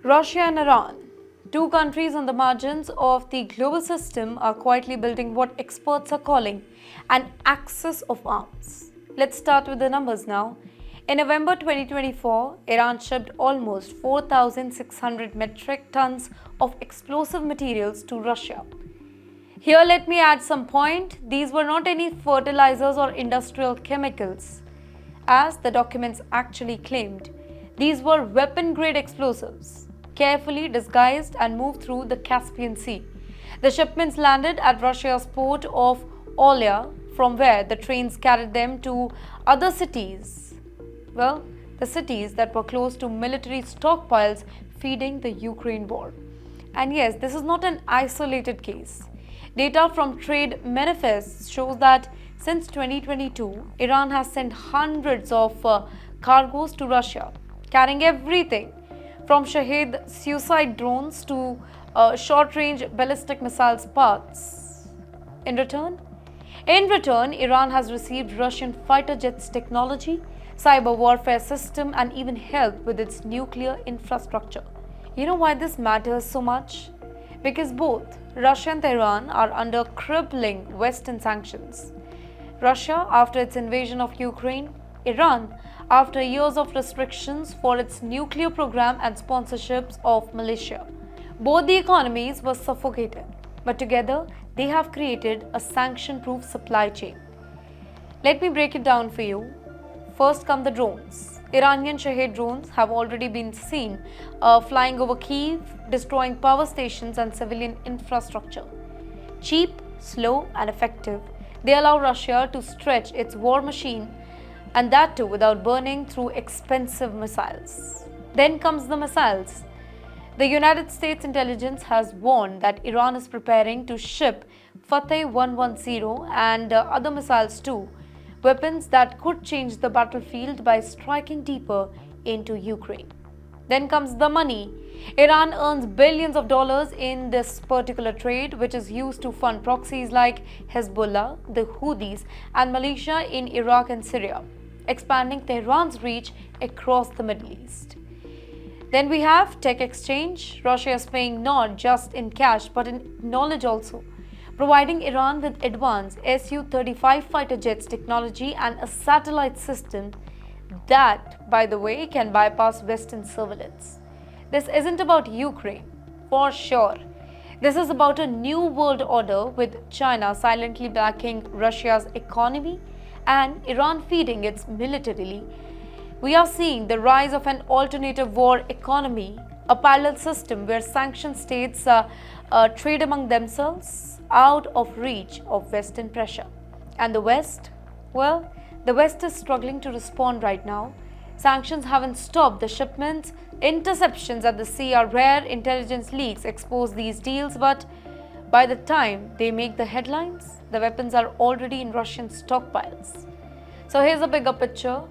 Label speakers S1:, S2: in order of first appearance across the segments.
S1: Russia and Iran, two countries on the margins of the global system, are quietly building what experts are calling an axis of arms. Let's start with the numbers now. In November 2024, Iran shipped almost 4,600 metric tons of explosive materials to Russia. Here, let me add some point. These were not any fertilizers or industrial chemicals, as the documents actually claimed. These were weapon-grade explosives, carefully disguised and moved through the Caspian Sea. The shipments landed at Russia's port of Olya, from where the trains carried them to other cities. Well, the cities that were close to military stockpiles feeding the Ukraine war. And yes, this is not an isolated case. Data from trade manifests shows that since 2022, Iran has sent hundreds of cargoes to Russia, carrying everything from Shahed suicide drones to short-range ballistic missiles parts. In return, Iran has received Russian fighter jets technology, cyber warfare system, and even help with its nuclear infrastructure. You know why this matters so much? Because both Russia and Iran are under crippling Western sanctions. Russia after its invasion of Ukraine, Iran after years of restrictions for its nuclear program and sponsorships of militia. Both the economies were suffocated, but together they have created a sanction-proof supply chain. Let me break it down for you. First come the drones. Iranian Shahed drones have already been seen flying over Kyiv, destroying power stations and civilian infrastructure. Cheap, slow and effective, they allow Russia to stretch its war machine, and that too without burning through expensive missiles. Then comes the missiles. The United States intelligence has warned that Iran is preparing to ship Fateh 110 and other missiles too, weapons that could change the battlefield by striking deeper into Ukraine. Then comes the money. Iran earns billions of dollars in this particular trade, which is used to fund proxies like Hezbollah, the Houthis, and militia in Iraq and Syria, expanding Tehran's reach across the Middle East. Then we have tech exchange. Russia is paying not just in cash but in knowledge also, providing Iran with advanced Su-35 fighter jets technology and a satellite system that, by the way, can bypass Western surveillance. This isn't about Ukraine, for sure. This is about a new world order with China silently backing Russia's economy and Iran feeding it militarily. We are seeing the rise of an alternative war economy, a parallel system where sanctioned states trade among themselves out of reach of Western pressure. And the West? Well, the West is struggling to respond right now. Sanctions haven't stopped the shipments. Interceptions at the sea are rare. Intelligence leaks expose these deals, but by the time they make the headlines, the weapons are already in Russian stockpiles. So here's a bigger picture.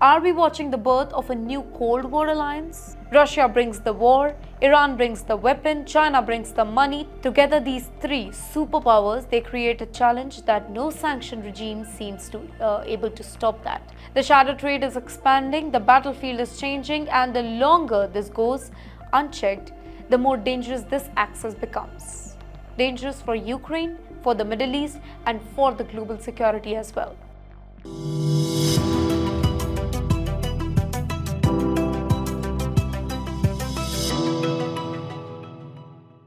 S1: Are we watching the birth of a new Cold War alliance? Russia brings the war, Iran brings the weapon, China brings the money. Together, these three superpowers, they create a challenge that no sanction regime seems to able to stop that. The shadow trade is expanding, the battlefield is changing, and the longer this goes unchecked, the more dangerous this axis becomes. Dangerous for Ukraine, for the Middle East, and for the global security as well.